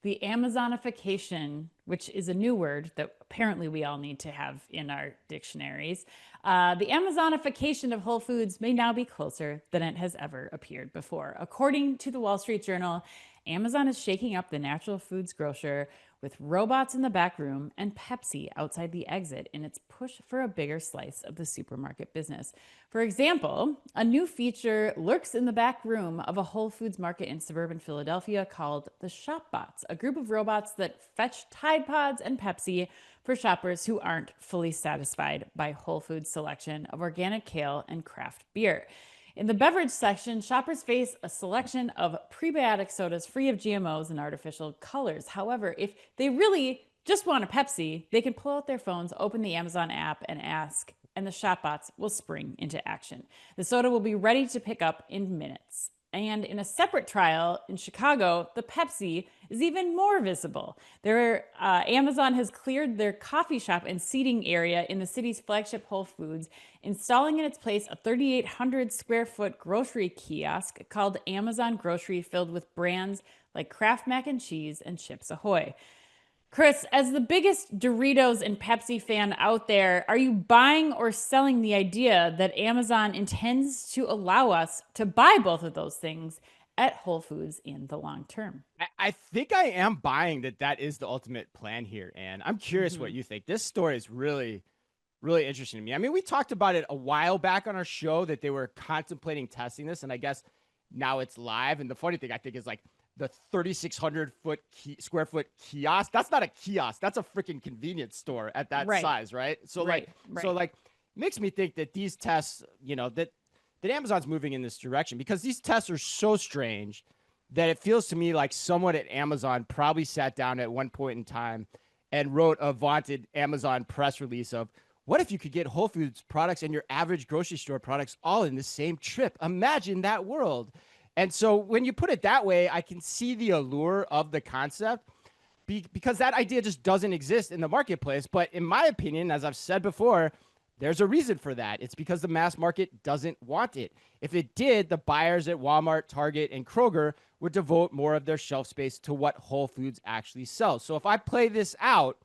The Amazonification, which is a new word that apparently we all need to have in our dictionaries. The Amazonification of Whole Foods may now be closer than it has ever appeared before. According to the Wall Street Journal, Amazon is shaking up the natural foods grocer with robots in the back room and Pepsi outside the exit in its push for a bigger slice of the supermarket business. For example, a new feature lurks in the back room of a Whole Foods market in suburban Philadelphia called the Shopbots, a group of robots that fetch Tide Pods and Pepsi for shoppers who aren't fully satisfied by Whole Foods' selection of organic kale and craft beer. In the beverage section, shoppers face a selection of prebiotic sodas free of GMOs and artificial colors. However, if they really just want a Pepsi, they can pull out their phones, open the Amazon app, and ask, and the shopbots will spring into action. The soda will be ready to pick up in minutes. And in a separate trial in Chicago, the Pepsi is even more visible. Amazon has cleared their coffee shop and seating area in the city's flagship Whole Foods, installing in its place a 3,800 square foot grocery kiosk called Amazon Grocery, filled with brands like Kraft Mac and Cheese and Chips Ahoy. Chris, as the biggest Doritos and Pepsi fan out there, are you buying or selling the idea that Amazon intends to allow us to buy both of those things at Whole Foods in the long term? I think I am buying that is the ultimate plan here. And I'm curious what Mm-hmm. you think. This story is really interesting to me. I mean, we talked about it a while back on our show that they were contemplating testing this, and I guess now it's live. And the funny thing I think is like the 3,600 square foot kiosk. That's not a kiosk. That's a freaking convenience store at that Right, size, right? So right, like, so right. like, makes me think that these tests, that Amazon's moving in this direction because these tests are so strange that it feels to me like someone at Amazon probably sat down at one point in time and wrote a vaunted Amazon press release of what if you could get Whole Foods products and your average grocery store products all in the same trip? Imagine that world. And so when you put it that way, I can see the allure of the concept because that idea just doesn't exist in the marketplace. But in my opinion, as I've said before, there's a reason for that. It's because the mass market doesn't want it. If it did, the buyers at Walmart, Target, and Kroger would devote more of their shelf space to what Whole Foods actually sells. So if I play this out,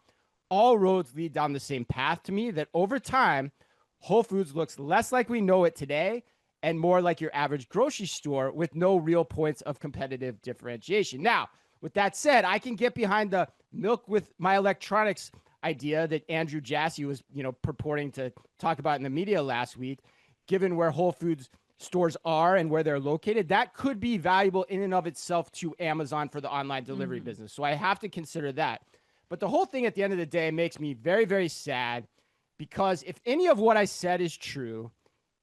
all roads lead down the same path to me that over time, Whole Foods looks less like we know it today and more like your average grocery store with no real points of competitive differentiation. Now, with that said, I can get behind the milk with my electronics idea that Andrew Jassy was, purporting to talk about in the media last week. Given where Whole Foods stores are and where they're located, that could be valuable in and of itself to Amazon for the online delivery Mm-hmm. business. So I have to consider that. But the whole thing at the end of the day makes me very, very sad because if any of what I said is true,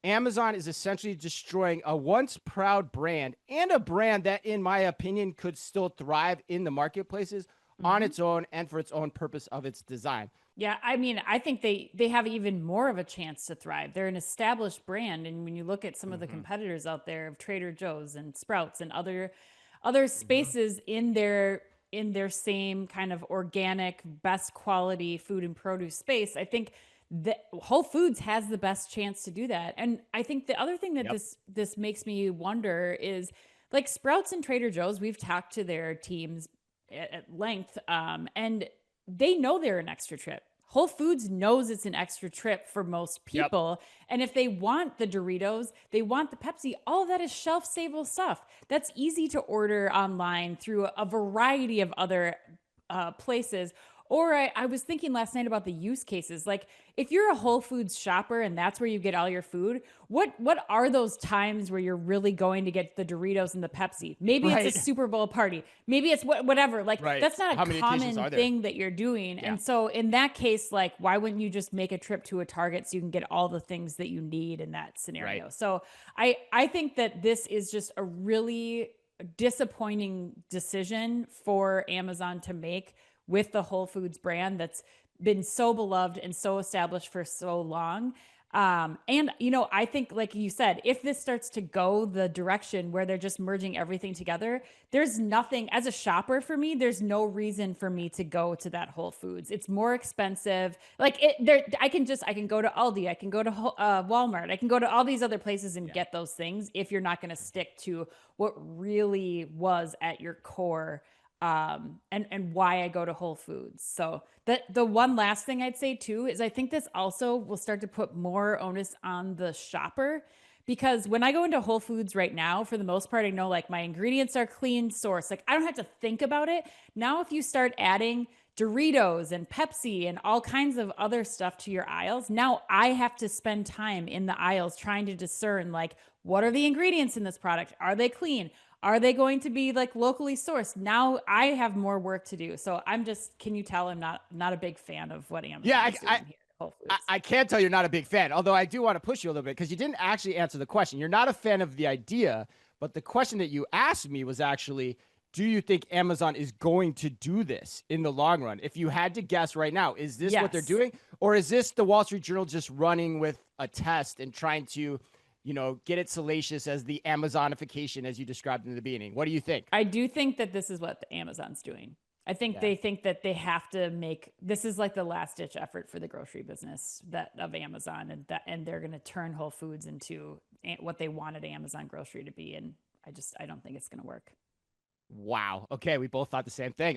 Amazon is essentially destroying a once proud brand and a brand that, in my opinion, could still thrive in the marketplaces on Mm-hmm. its own and for its own purpose of its design. Yeah, I mean, I think they have even more of a chance to thrive. They're an established brand, and when you look at some of the Mm-hmm. competitors out there of Trader Joe's and Sprouts and other Mm-hmm. spaces in their same kind of organic, best quality food and produce space, I think that Whole Foods has the best chance to do that. And I think the other thing that Yep. this makes me wonder is like Sprouts and Trader Joe's. We've talked to their teams at length, and they know they're an extra trip. Whole Foods knows it's an extra trip for most Yep. people. And if they want the Doritos, they want the Pepsi, all of that is shelf stable stuff. That's easy to order online through a variety of other places. Or I was thinking last night about the use cases. Like if you're a Whole Foods shopper and that's where you get all your food, what are those times where you're really going to get the Doritos and the Pepsi? Maybe it's a Right. Super Bowl party. Maybe it's whatever. Like Right. that's not a How many occasions common are there? thing that you're doing. Yeah. And so in that case, like why wouldn't you just make a trip to a Target so you can get all the things that you need in that Right. scenario? So I think that this is just a really disappointing decision for Amazon to make with the Whole Foods brand that's been so beloved and so established for so long. And I think, like you said, if this starts to go the direction where they're just merging everything together, there's nothing as a shopper for me. There's no reason for me to go to that Whole Foods. It's more expensive. Like it, there, I can go to Aldi, I can go to Walmart, I can go to all these other places and Yeah. get those things if you're not going to stick to what really was at your core and why I go to Whole Foods. So the one last thing I'd say too is I think this also will start to put more onus on the shopper, because when I go into Whole Foods right now, for the most part, I know like my ingredients are clean source. Like I don't have to think about it. Now, if you start adding Doritos and Pepsi and all kinds of other stuff to your aisles, now I have to spend time in the aisles trying to discern like what are the ingredients in this product? Are they clean? Are they going to be like locally sourced? Now I have more work to do. So I'm just, can you tell I'm not a big fan of what Yeah, Amazon is doing here at Whole Foods? I can't tell you're not a big fan, although I do want to push you a little bit because you didn't actually answer the question. You're not a fan of the idea, but the question that you asked me was actually, do you think Amazon is going to do this in the long run? If you had to guess right now, is this what they're Yes. doing? Or is this the Wall Street Journal just running with a test and trying to, get it salacious as the Amazonification as you described in the beginning? What do you think? I do think that this is what the Amazon's doing. I think Yeah. they think that they have to make this is like the last ditch effort for the grocery business that of Amazon, and they're going to turn Whole Foods into what they wanted Amazon grocery to be, and I don't think it's going to work. Wow. Okay, we both thought the same thing.